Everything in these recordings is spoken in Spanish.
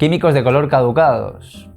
Químicos de color caducados.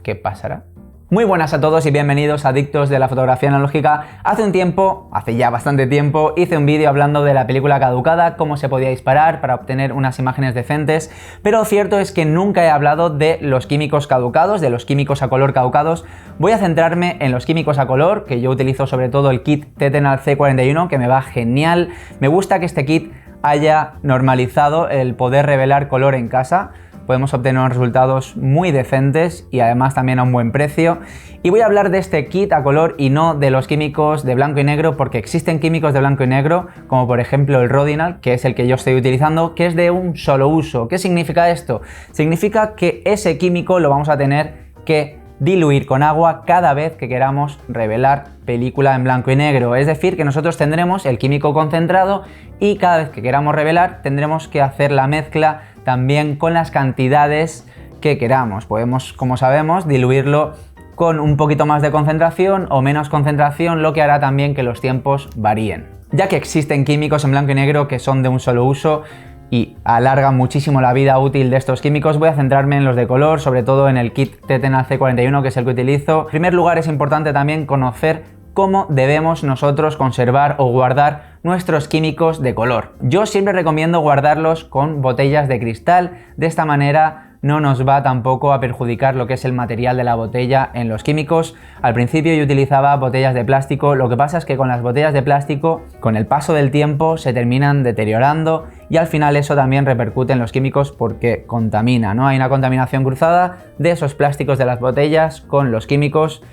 ¿Qué pasará? Muy buenas a todos y bienvenidos a Adictos de la Fotografía Analógica. Hace ya bastante tiempo, hice un vídeo hablando de la película caducada, cómo se podía disparar para obtener unas imágenes decentes, pero cierto es que nunca he hablado de los químicos caducados, de los químicos a color caducados. Voy a centrarme en los químicos a color, que yo utilizo sobre todo el kit Tetenal C41, que me va genial. Me gusta que este kit haya normalizado el poder revelar color en casa. Podemos obtener unos resultados muy decentes y además también a un buen precio. Y voy a hablar de este kit a color y no de los químicos de blanco y negro, porque existen químicos de blanco y negro, como por ejemplo el Rodinal, que es el que yo estoy utilizando, que es de un solo uso. ¿Qué significa esto? Significa que ese químico lo vamos a tener que diluir con agua cada vez que queramos revelar película en blanco y negro. Es decir, que nosotros tendremos el químico concentrado y cada vez que queramos revelar tendremos que hacer la mezcla también con las cantidades que queramos. Podemos, como sabemos, diluirlo con un poquito más de concentración o menos concentración, lo que hará también que los tiempos varíen. Ya que existen químicos en blanco y negro que son de un solo uso y alargan muchísimo la vida útil de estos químicos, voy a centrarme en los de color, sobre todo en el kit Tetenal C41, que es el que utilizo. En primer lugar, es importante también conocer cómo debemos nosotros conservar o guardar nuestros químicos de color. Yo siempre recomiendo guardarlos con botellas de cristal. De esta manera no nos va tampoco a perjudicar lo que es el material de la botella en los químicos. Al principio yo utilizaba botellas de plástico, lo que pasa es que con las botellas de plástico, con el paso del tiempo, se terminan deteriorando y al final eso también repercute en los químicos porque contamina, ¿no? Hay una contaminación cruzada de esos plásticos de las botellas con los químicos.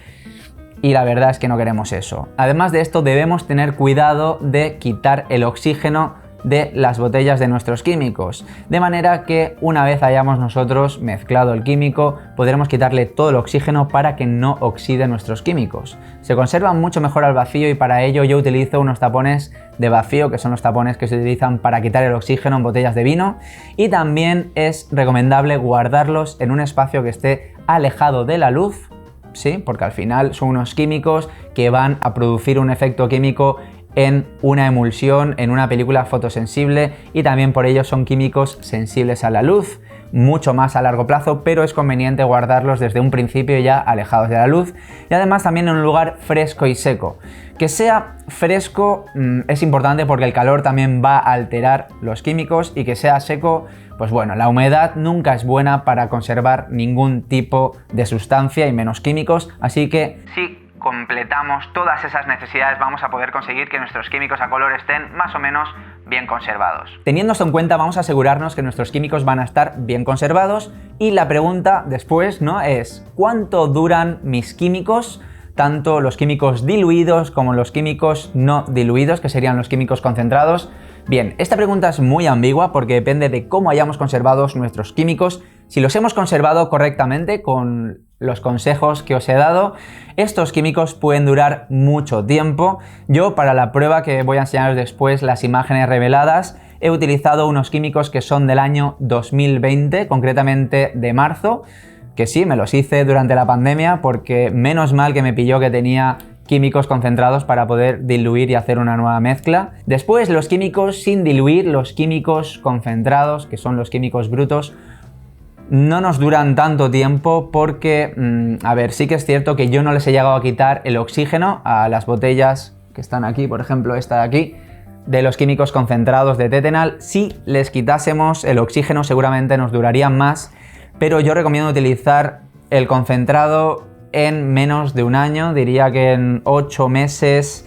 Y la verdad es que no queremos eso. Además de esto, debemos tener cuidado de quitar el oxígeno de las botellas de nuestros químicos, de manera que una vez hayamos nosotros mezclado el químico, podremos quitarle todo el oxígeno para que no oxide nuestros químicos. Se conservan mucho mejor al vacío y para ello yo utilizo unos tapones de vacío, que son los tapones que se utilizan para quitar el oxígeno en botellas de vino, y también es recomendable guardarlos en un espacio que esté alejado de la luz. Sí, porque al final son unos químicos que van a producir un efecto químico en una emulsión, en una película fotosensible, y también por ello son químicos sensibles a la luz, mucho más a largo plazo, pero es conveniente guardarlos desde un principio ya alejados de la luz y además también en un lugar fresco y seco. Que sea fresco es importante porque el calor también va a alterar los químicos, y que sea seco, pues bueno, la humedad nunca es buena para conservar ningún tipo de sustancia y menos químicos, así que si completamos todas esas necesidades vamos a poder conseguir que nuestros químicos a color estén más o menos bien conservados. Teniendo esto en cuenta, vamos a asegurarnos que nuestros químicos van a estar bien conservados, y la pregunta después, ¿no?, es ¿cuánto duran mis químicos? Tanto los químicos diluidos como los químicos no diluidos, que serían los químicos concentrados. Bien, esta pregunta es muy ambigua porque depende de cómo hayamos conservado nuestros químicos. Si los hemos conservado correctamente con los consejos que os he dado, estos químicos pueden durar mucho tiempo. Yo, para la prueba que voy a enseñaros después, las imágenes reveladas, he utilizado unos químicos que son del año 2020, concretamente de marzo, que sí, me los hice durante la pandemia porque menos mal que me pilló que tenía químicos concentrados para poder diluir y hacer una nueva mezcla. Después, los químicos sin diluir, los químicos concentrados, que son los químicos brutos, no nos duran tanto tiempo porque, a ver, sí que es cierto que yo no les he llegado a quitar el oxígeno a las botellas que están aquí, por ejemplo esta de aquí, de los químicos concentrados de Tetenal. Si les quitásemos el oxígeno seguramente nos durarían más, pero yo recomiendo utilizar el concentrado en menos de un año, diría que en 8 meses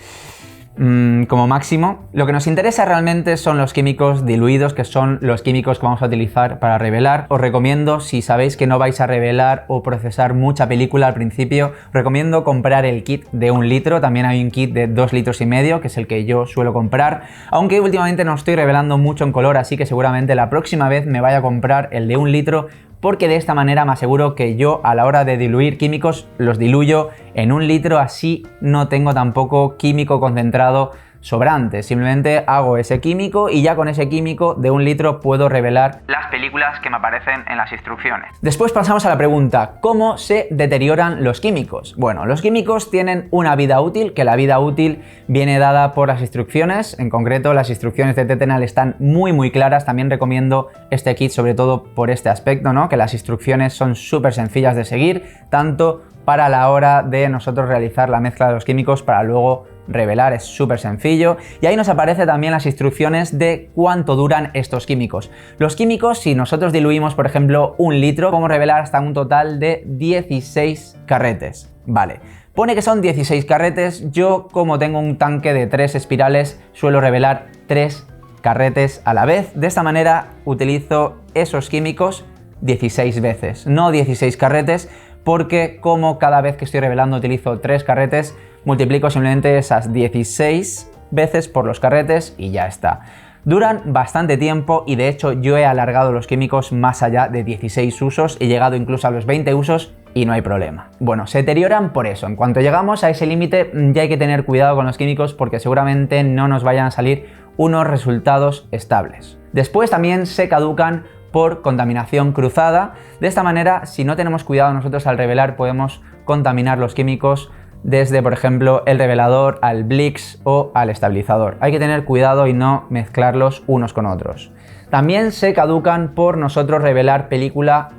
como máximo. Lo que nos interesa realmente son los químicos diluidos, que son los químicos que vamos a utilizar para revelar. Os recomiendo, si sabéis que no vais a revelar o procesar mucha película al principio, os recomiendo comprar el kit de 1 litro. También hay un kit de 2,5 litros, que es el que yo suelo comprar, aunque últimamente no estoy revelando mucho en color, así que seguramente la próxima vez me vaya a comprar el de 1 litro, porque de esta manera me aseguro que yo a la hora de diluir químicos los diluyo en 1 litro, así no tengo tampoco químico concentrado sobrantes. Simplemente hago ese químico y ya con ese químico de 1 litro puedo revelar las películas que me aparecen en las instrucciones. Después pasamos a la pregunta, ¿cómo se deterioran los químicos? Bueno, los químicos tienen una vida útil, que la vida útil viene dada por las instrucciones. En concreto, las instrucciones de Tetenal están muy claras. También recomiendo este kit sobre todo por este aspecto, ¿no? Que las instrucciones son súper sencillas de seguir, tanto para la hora de nosotros realizar la mezcla de los químicos para luego revelar, es súper sencillo. Y ahí nos aparecen también las instrucciones de cuánto duran estos químicos. Los químicos, si nosotros diluimos, por ejemplo, 1 litro, podemos revelar hasta un total de 16 carretes. Vale, pone que son 16 carretes. Yo, como tengo un tanque de 3 espirales, suelo revelar 3 carretes a la vez. De esta manera utilizo esos químicos 16 veces, no 16 carretes, porque como cada vez que estoy revelando utilizo 3 carretes, multiplico simplemente esas 16 veces por los carretes y ya está. Duran bastante tiempo y de hecho yo he alargado los químicos más allá de 16 usos, he llegado incluso a los 20 usos y no hay problema. Bueno, se deterioran por eso. En cuanto llegamos a ese límite ya hay que tener cuidado con los químicos porque seguramente no nos vayan a salir unos resultados estables. Después también se caducan por contaminación cruzada. De esta manera, si no tenemos cuidado nosotros al revelar, podemos contaminar los químicos desde, por ejemplo, el revelador al Blix o al estabilizador. Hay que tener cuidado y no mezclarlos unos con otros. También se caducan por nosotros revelar película,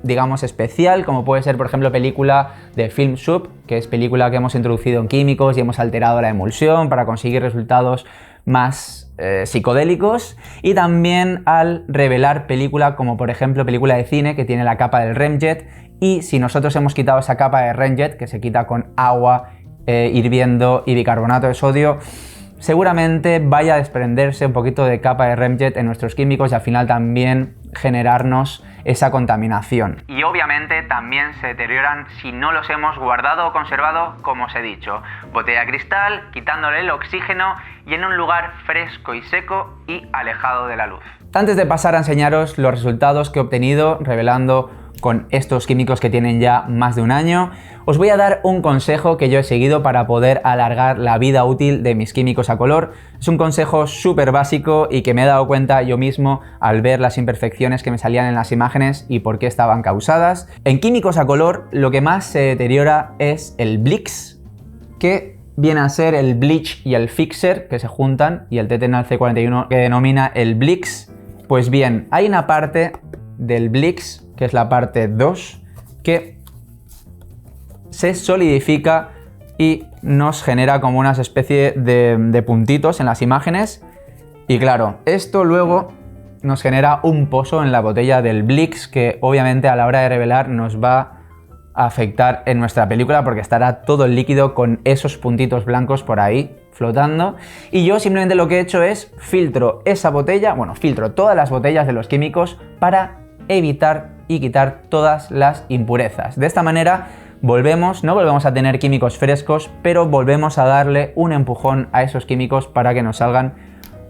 digamos, especial, como puede ser, por ejemplo, película de Film Sub, que es película que hemos introducido en químicos y hemos alterado la emulsión para conseguir resultados más psicodélicos, y también al revelar película como por ejemplo película de cine que tiene la capa del Remjet, y si nosotros hemos quitado esa capa de Remjet, que se quita con agua hirviendo y bicarbonato de sodio, seguramente vaya a desprenderse un poquito de capa de Remjet en nuestros químicos y al final también generarnos esa contaminación. Y obviamente también se deterioran si no los hemos guardado o conservado como os he dicho. Botella de cristal, quitándole el oxígeno y en un lugar fresco y seco y alejado de la luz. Antes de pasar a enseñaros los resultados que he obtenido revelando con estos químicos que tienen ya más de 1 año, os voy a dar un consejo que yo he seguido para poder alargar la vida útil de mis químicos a color. Es un consejo súper básico y que me he dado cuenta yo mismo al ver las imperfecciones que me salían en las imágenes y por qué estaban causadas. En químicos a color lo que más se deteriora es el Blix, que viene a ser el Bleach y el Fixer que se juntan, y el Tetenal C41 que denomina el Blix. Pues bien, hay una parte del Blix, que es la parte 2, que se solidifica y nos genera como una especie de puntitos en las imágenes, y claro, esto luego nos genera un pozo en la botella del Blix que obviamente a la hora de revelar nos va a afectar en nuestra película porque estará todo el líquido con esos puntitos blancos por ahí flotando. Y yo simplemente lo que he hecho es filtro esa botella, bueno, filtro todas las botellas de los químicos para evitar y quitar todas las impurezas. De esta manera no volvemos a tener químicos frescos, pero volvemos a darle un empujón a esos químicos para que nos salgan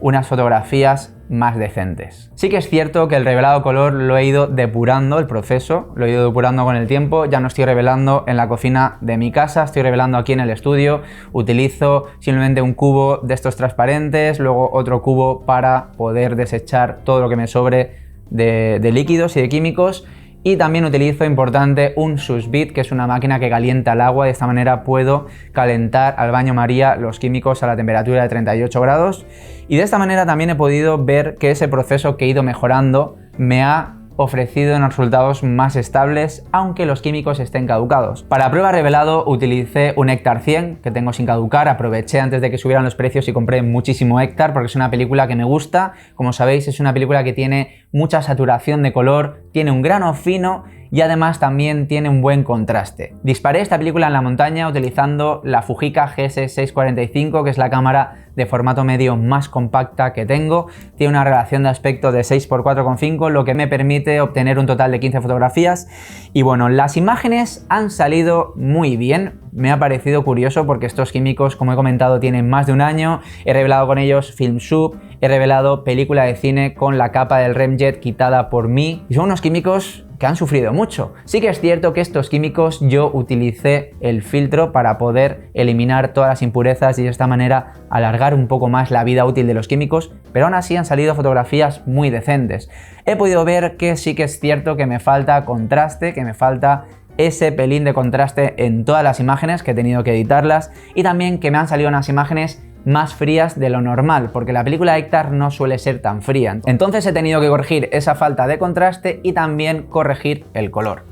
unas fotografías más decentes. Sí que es cierto que el revelado color lo he ido depurando, el proceso, lo he ido depurando con el tiempo. Ya no estoy revelando en la cocina de mi casa, estoy revelando aquí en el estudio. Utilizo simplemente un cubo de estos transparentes, luego otro cubo para poder desechar todo lo que me sobre de líquidos y de químicos, y también utilizo, importante, un Sous Vide, que es una máquina que calienta el agua. De esta manera puedo calentar al baño María los químicos a la temperatura de 38 grados, y de esta manera también he podido ver que ese proceso que he ido mejorando me ha ofrecido unos resultados más estables, aunque los químicos estén caducados. Para prueba revelado utilicé un Hectar 100 que tengo sin caducar, aproveché antes de que subieran los precios y compré muchísimo Hectar porque es una película que me gusta. Como sabéis, es una película que tiene mucha saturación de color, tiene un grano fino y además también tiene un buen contraste. Disparé esta película en la montaña utilizando la Fujica GS645, que es la cámara de formato medio más compacta que tengo. Tiene una relación de aspecto de 6x4,5, lo que me permite obtener un total de 15 fotografías. Y bueno, las imágenes han salido muy bien. Me ha parecido curioso porque estos químicos, como he comentado, tienen más de 1 año. He revelado con ellos Film Sub, he revelado película de cine con la capa del Remjet quitada por mí. Y son unos químicos que han sufrido mucho. Sí que es cierto que estos químicos yo utilicé el filtro para poder eliminar todas las impurezas y de esta manera alargar un poco más la vida útil de los químicos, pero aún así han salido fotografías muy decentes. He podido ver que sí que es cierto que me falta contraste, que me falta ese pelín de contraste en todas las imágenes, que he tenido que editarlas, y también que me han salido unas imágenes más frías de lo normal, porque la película Héctor no suele ser tan fría. Entonces he tenido que corregir esa falta de contraste y también corregir el color.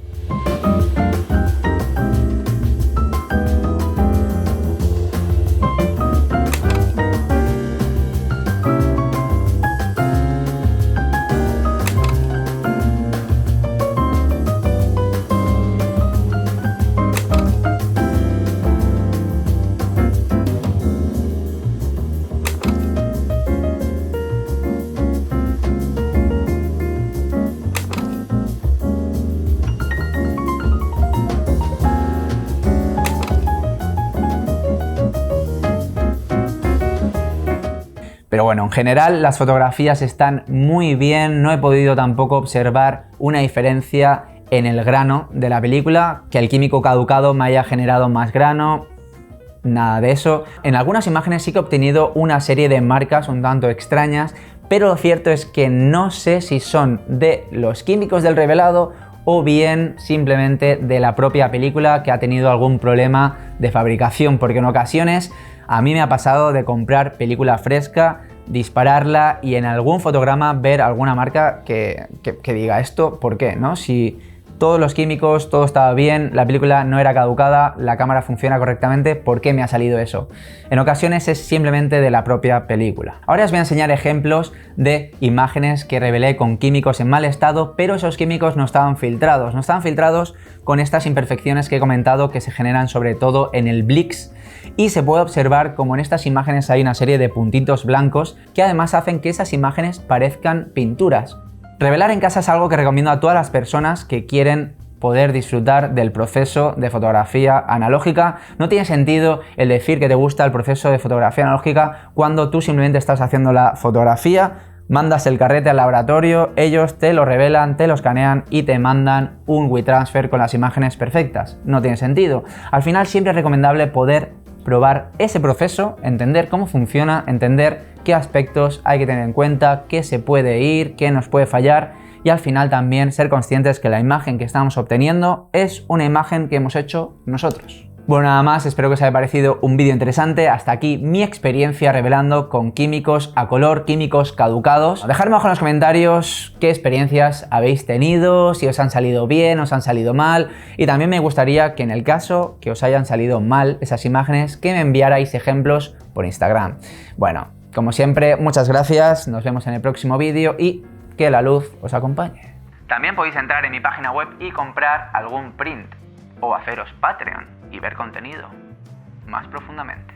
Pero bueno, en general las fotografías están muy bien, no he podido tampoco observar una diferencia en el grano de la película, que el químico caducado me haya generado más grano, nada de eso. En algunas imágenes sí que he obtenido una serie de marcas un tanto extrañas, pero lo cierto es que no sé si son de los químicos del revelado o bien simplemente de la propia película que ha tenido algún problema de fabricación, porque en ocasiones a mí me ha pasado de comprar película fresca, dispararla y en algún fotograma ver alguna marca que diga esto, ¿por qué? ¿No? Si todos los químicos, todo estaba bien, la película no era caducada, la cámara funciona correctamente, ¿por qué me ha salido eso? En ocasiones es simplemente de la propia película. Ahora os voy a enseñar ejemplos de imágenes que revelé con químicos en mal estado, pero esos químicos no estaban filtrados. No estaban filtrados con estas imperfecciones que he comentado que se generan sobre todo en el Blix, y se puede observar como en estas imágenes hay una serie de puntitos blancos que además hacen que esas imágenes parezcan pinturas. Revelar en casa es algo que recomiendo a todas las personas que quieren poder disfrutar del proceso de fotografía analógica. No tiene sentido el decir que te gusta el proceso de fotografía analógica cuando tú simplemente estás haciendo la fotografía, mandas el carrete al laboratorio, ellos te lo revelan, te lo escanean y te mandan un WeTransfer con las imágenes perfectas. No tiene sentido. Al final siempre es recomendable poder probar ese proceso, entender cómo funciona, entender qué aspectos hay que tener en cuenta, qué se puede ir, qué nos puede fallar y al final también ser conscientes que la imagen que estamos obteniendo es una imagen que hemos hecho nosotros. Bueno, nada más, espero que os haya parecido un vídeo interesante. Hasta aquí mi experiencia revelando con químicos a color, químicos caducados. Dejadme abajo en los comentarios qué experiencias habéis tenido, si os han salido bien, os han salido mal. Y también me gustaría que en el caso que os hayan salido mal esas imágenes, que me enviarais ejemplos por Instagram. Bueno, como siempre, muchas gracias, nos vemos en el próximo vídeo y que la luz os acompañe. También podéis entrar en mi página web y comprar algún print o haceros Patreon y ver contenido más profundamente.